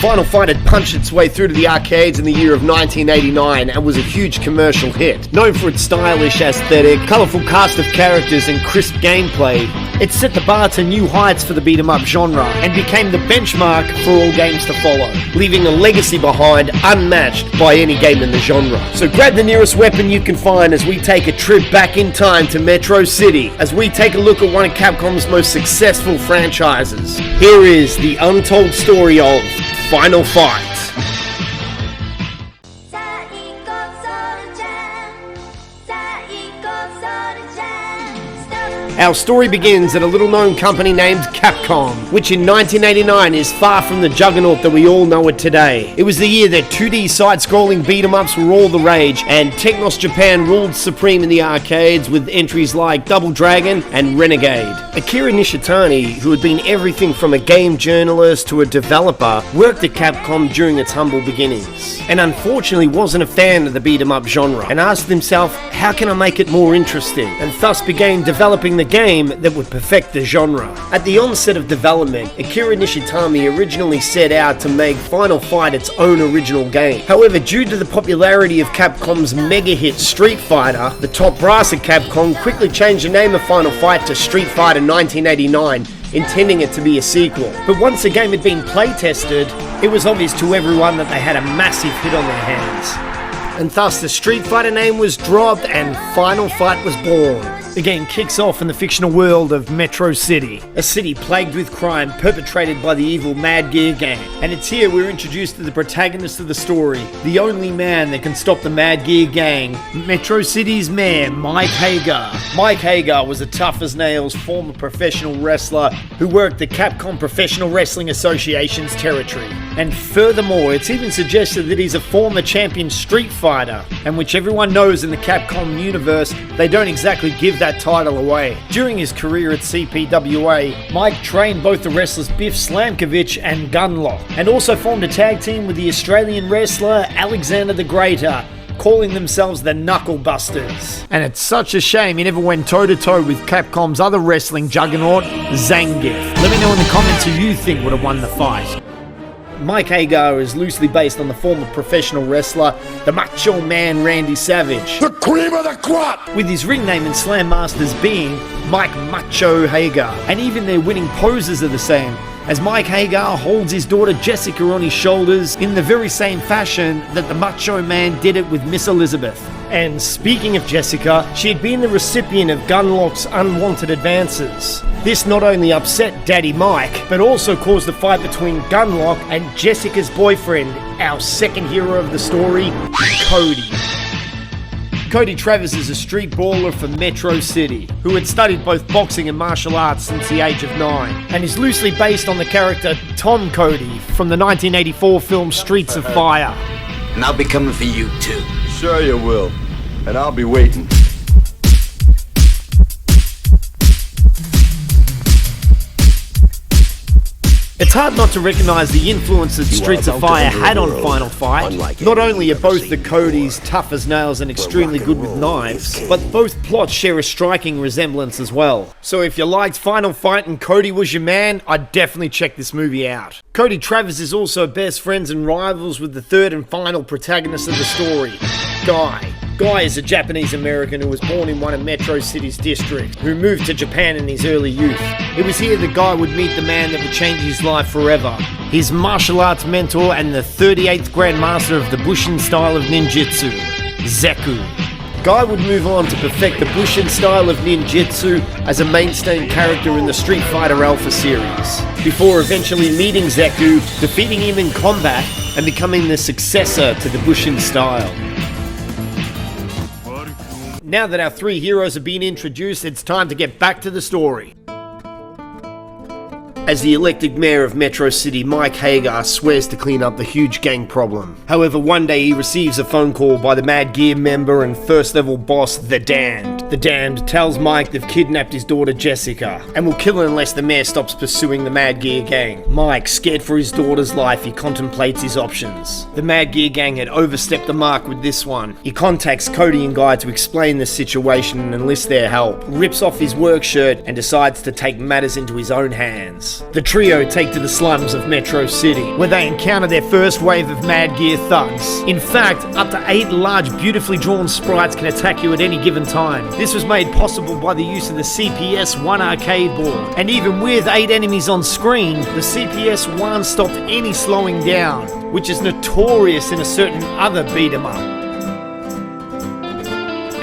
Final Fight had punched its way through to the arcades in the year of 1989 and was a huge commercial hit. Known for its stylish aesthetic, colourful cast of characters and crisp gameplay, it set the bar to new heights for the beat-em-up genre and became the benchmark for all games to follow, leaving a legacy behind unmatched by any game in the genre. So grab the nearest weapon you can find as we take a trip back in time to Metro City, as we take a look at one of Capcom's most successful franchises. Here is the untold story of Final Fight. Our story begins at a little-known company named Capcom, which in 1989 is far from the juggernaut that we all know it today. It was the year that 2D side-scrolling beat-em-ups were all the rage, and Technos Japan ruled supreme in the arcades with entries like Double Dragon and Renegade. Akira Nishitani, who had been everything from a game journalist to a developer, worked at Capcom during its humble beginnings, and unfortunately wasn't a fan of the beat-em-up genre, and asked himself, how can I make it more interesting? And thus began developing the game that would perfect the genre. At the onset of development, Akira Nishitani originally set out to make Final Fight its own original game. However, due to the popularity of Capcom's mega hit Street Fighter, the top brass at Capcom quickly changed the name of Final Fight to Street Fighter 1989, intending it to be a sequel. But once the game had been play-tested, it was obvious to everyone that they had a massive hit on their hands. And thus the Street Fighter name was dropped and Final Fight was born. The game kicks off in the fictional world of Metro City, a city plagued with crime perpetrated by the evil Mad Gear Gang. And it's here we're introduced to the protagonist of the story, the only man that can stop the Mad Gear Gang, Metro City's mayor, Mike Hagar. Mike Hagar was a tough-as-nails former professional wrestler who worked the Capcom Professional Wrestling Association's territory. And furthermore, it's even suggested that he's a former champion Street Fighter, and which everyone knows in the Capcom universe, they don't exactly give that title away. During his career at CPWA, Mike trained both the wrestlers Biff Slamkovich and Gunlock, and also formed a tag team with the Australian wrestler Alexander the Greater, calling themselves the Knuckle Busters. And it's such a shame he never went toe-to-toe with Capcom's other wrestling juggernaut, Zangief. Let me know in the comments who you think would have won the fight. Mike Hagar is loosely based on the former professional wrestler, the Macho Man Randy Savage. The cream of the crop! With his ring name in Slam Masters being Mike Macho Hagar. And even their winning poses are the same, as Mike Hagar holds his daughter Jessica on his shoulders in the very same fashion that the Macho Man did it with Miss Elizabeth. And speaking of Jessica, she had been the recipient of Gunlock's unwanted advances. This not only upset Daddy Mike, but also caused a fight between Gunlock and Jessica's boyfriend, our second hero of the story, Cody. Cody Travers is a street brawler from Metro City, who had studied both boxing and martial arts since the age of 9, and is loosely based on the character Tom Cody from the 1984 film Streets of Fire. And I'll be coming for you too. Sure you will. And I'll be waiting. It's hard not to recognize the influence that Streets of Fire had on Final Fight. Not only are both the Codys tough as nails and extremely good with knives, but both plots share a striking resemblance as well. So if you liked Final Fight and Cody was your man, I'd definitely check this movie out. Cody Travers is also best friends and rivals with the third and final protagonist of the story, Guy. Guy is a Japanese-American who was born in one of Metro City's districts, who moved to Japan in his early youth. It was here that Guy would meet the man that would change his life forever, his martial arts mentor and the 38th Grandmaster of the Bushin style of ninjutsu, Zeku. Guy would move on to perfect the Bushin style of ninjutsu as a mainstay character in the Street Fighter Alpha series, before eventually meeting Zeku, defeating him in combat, and becoming the successor to the Bushin style. Now that our three heroes have been introduced, it's time to get back to the story. As the elected mayor of Metro City, Mike Hagar swears to clean up the huge gang problem. However, one day he receives a phone call by the Mad Gear member and first level boss, The Damned. The Damned tells Mike they've kidnapped his daughter Jessica and will kill her unless the mayor stops pursuing the Mad Gear gang. Mike, scared for his daughter's life, he contemplates his options. The Mad Gear gang had overstepped the mark with this one. He contacts Cody and Guy to explain the situation and enlist their help, rips off his work shirt and decides to take matters into his own hands. friends. The trio take to the slums of Metro City, where they encounter their first wave of Mad Gear thugs. In fact, up to 8 large, beautifully drawn sprites can attack you at any given time. This was made possible by the use of the CPS-1 arcade board. And even with 8 enemies on screen, the CPS-1 stopped any slowing down, which is notorious in a certain other beat-em-up.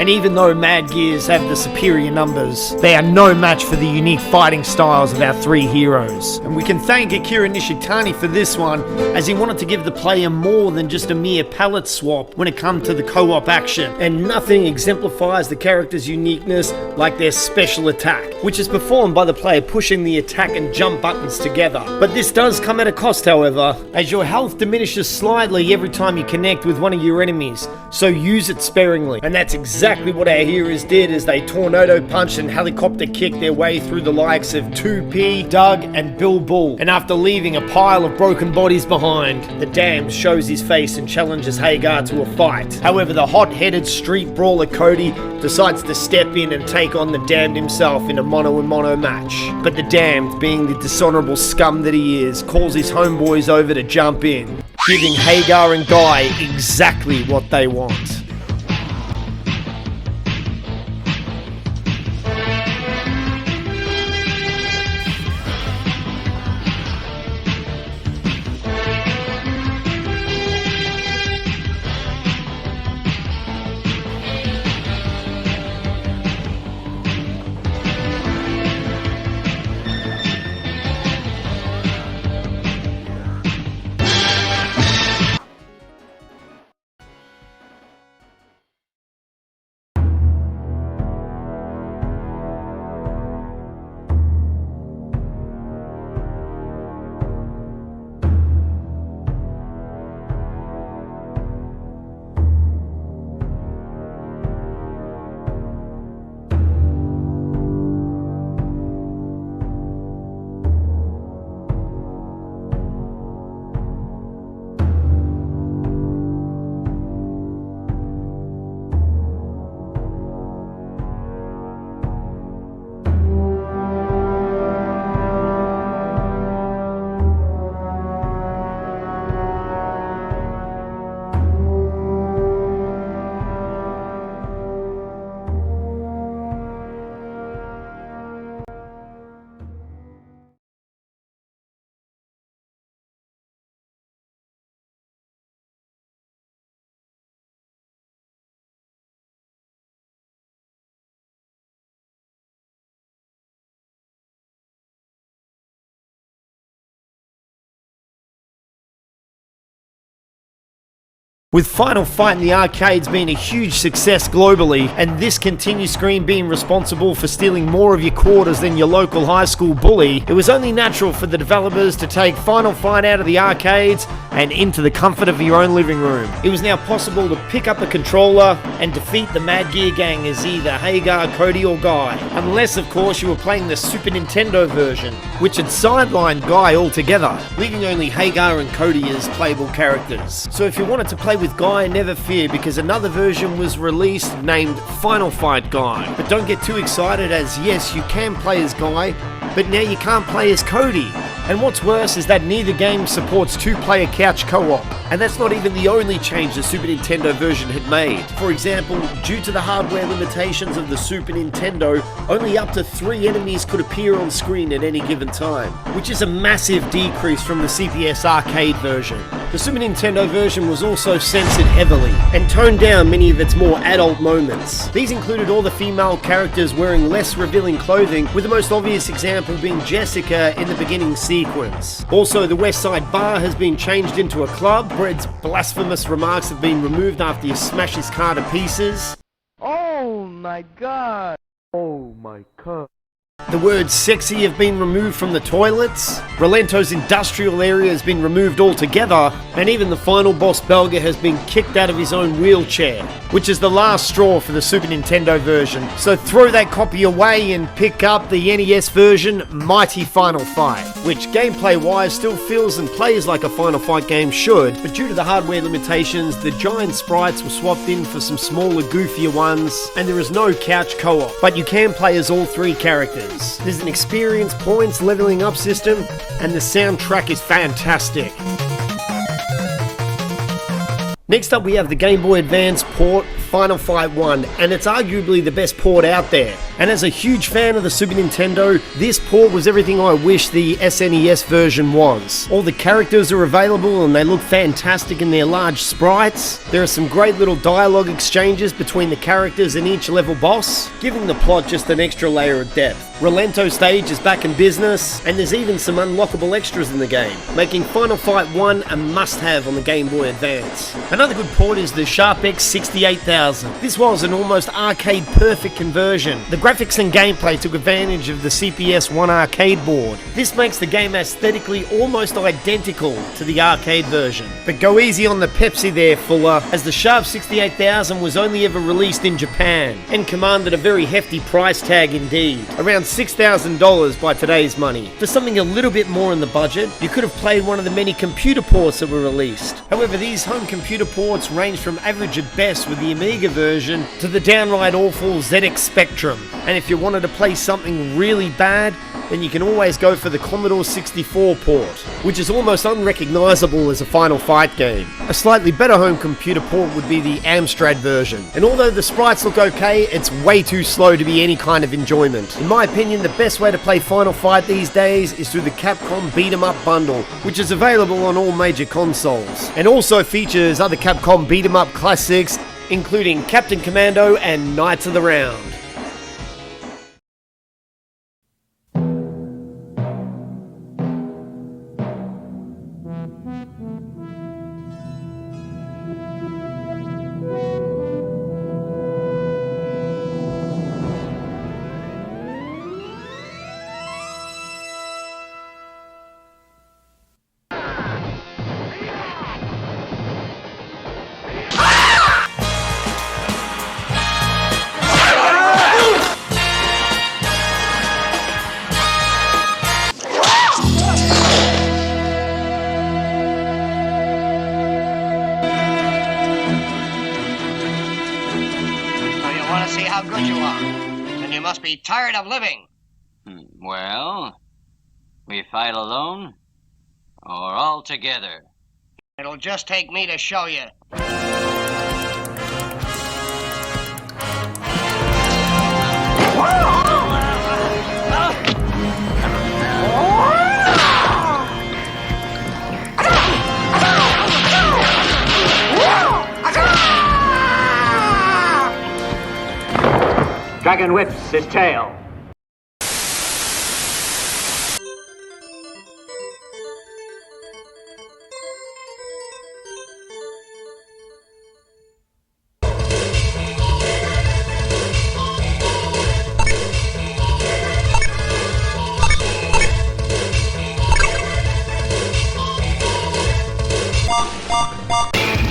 And even though Mad Gears have the superior numbers, they are no match for the unique fighting styles of our 3 heroes. And we can thank Akira Nishitani for this one, as he wanted to give the player more than just a mere palette swap when it comes to the co-op action. And nothing exemplifies the character's uniqueness like their special attack, which is performed by the player pushing the attack and jump buttons together. But this does come at a cost, however, as your health diminishes slightly every time you connect with one of your enemies, so use it sparingly. And that's exactly what our heroes did as they tornado punched and helicopter kicked their way through the likes of 2P, Doug, and Bill Bull. And after leaving a pile of broken bodies behind, the Damned shows his face and challenges Hagar to a fight. However, the hot-headed street brawler Cody decides to step in and take on the Damned himself in a mono-and-mono match. But the Damned, being the dishonorable scum that he is, calls his homeboys over to jump in, giving Hagar and Guy exactly what they want. With Final Fight in the arcades being a huge success globally, and this continue screen being responsible for stealing more of your quarters than your local high school bully, it was only natural for the developers to take Final Fight out of the arcades and into the comfort of your own living room. It was now possible to pick up a controller and defeat the Mad Gear gang as either Hagar, Cody or Guy, unless of course you were playing the Super Nintendo version, which had sidelined Guy altogether, leaving only Hagar and Cody as playable characters. So if you wanted to play with Guy, never fear, because another version was released named Final Fight Guy. But don't get too excited, as yes, you can play as Guy, but now you can't play as Cody. And what's worse is that neither game supports 2-player couch co-op. And that's not even the only change the Super Nintendo version had made. For example, due to the hardware limitations of the Super Nintendo, only up to 3 enemies could appear on screen at any given time, which is a massive decrease from the CPS arcade version. The Super Nintendo version was also censored heavily, and toned down many of its more adult moments. These included all the female characters wearing less revealing clothing, with the most obvious example being Jessica in the beginning sequence. Also, the West Side Bar has been changed into a club. Brett's blasphemous remarks have been removed after you smash his car to pieces. Oh my god. Oh my god. The words sexy have been removed from the toilets, Rolento's industrial area has been removed altogether, and even the final boss Belga has been kicked out of his own wheelchair, which is the last straw for the Super Nintendo version. So throw that copy away and pick up the NES version, Mighty Final Fight. which gameplay-wise still feels and plays like a Final Fight game should, but due to the hardware limitations, the giant sprites were swapped in for some smaller, goofier ones, and there is no couch co-op, but you can play as all three characters. There's an experience points leveling up system, and the soundtrack is fantastic. Next up we have the Game Boy Advance port, Final Fight 1, and it's arguably the best port out there. And as a huge fan of the Super Nintendo, this port was everything I wish the SNES version was. All the characters are available and they look fantastic in their large sprites. There are some great little dialogue exchanges between the characters and each level boss, giving the plot just an extra layer of depth. Relento stage is back in business, and there's even some unlockable extras in the game, making Final Fight 1 a must-have on the Game Boy Advance. Another good port is the SharpX 68000. This was an almost arcade-perfect conversion. The graphics and gameplay took advantage of the CPS 1 arcade board. This makes the game aesthetically almost identical to the arcade version. But go easy on the Pepsi there, Fuller, as the Sharp 68000 was only ever released in Japan, and commanded a very hefty price tag indeed. Around $6,000 by today's money. For something a little bit more in the budget, you could have played one of the many computer ports that were released. However, these home computer ports range from average at best with the Amiga version to the downright awful ZX Spectrum. And if you wanted to play something really bad, then you can always go for the Commodore 64 port, which is almost unrecognizable as a Final Fight game. A slightly better home computer port would be the Amstrad version, and although the sprites look okay, it's way too slow to be any kind of enjoyment. In my opinion, the best way to play Final Fight these days is through the Capcom Beat 'em Up bundle, which is available on all major consoles, and also features other Capcom Beat 'em Up classics, including Captain Commando and Knights of the Round. How good you are. And you must be tired of living. Well, we fight alone or all together? It'll just take me to show you. Dragon whips his tail.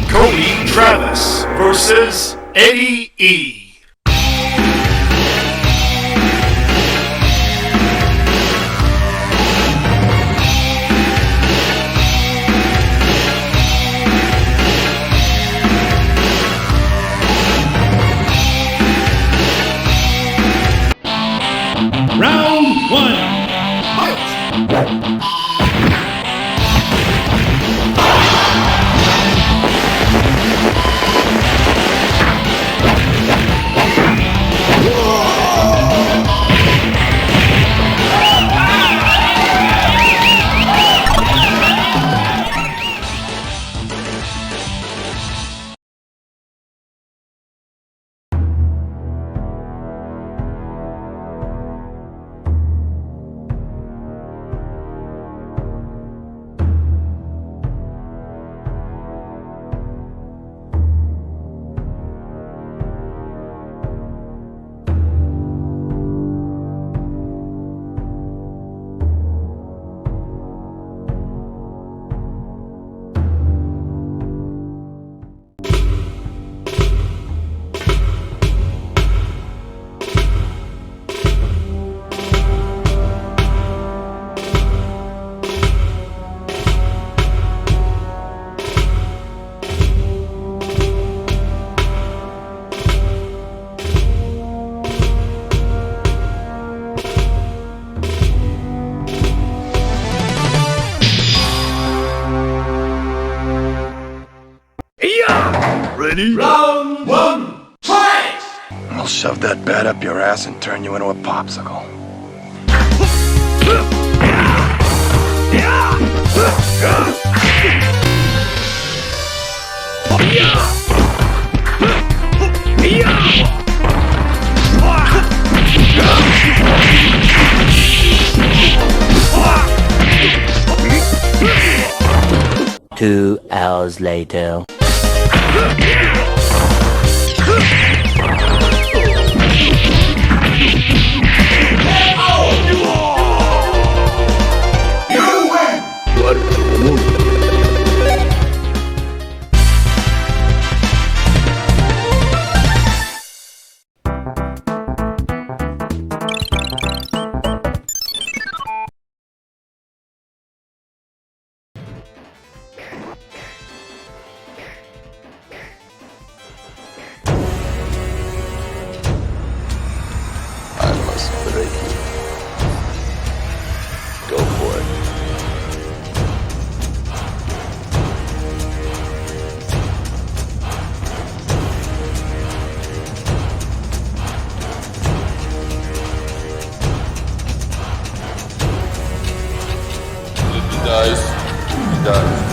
Cody Travis versus Eddie E. Round one. Fight! Ready? Round one, fight! I'll shove that bat up your ass and turn you into a popsicle. Two hours later. I must break you. Go for it. If he dies, he dies.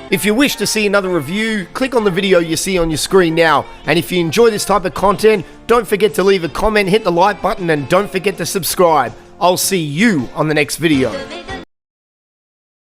If you wish to see another review, click on the video you see on your screen now. And if you enjoy this type of content, don't forget to leave a comment, hit the like button, and don't forget to subscribe. I'll see you on the next video.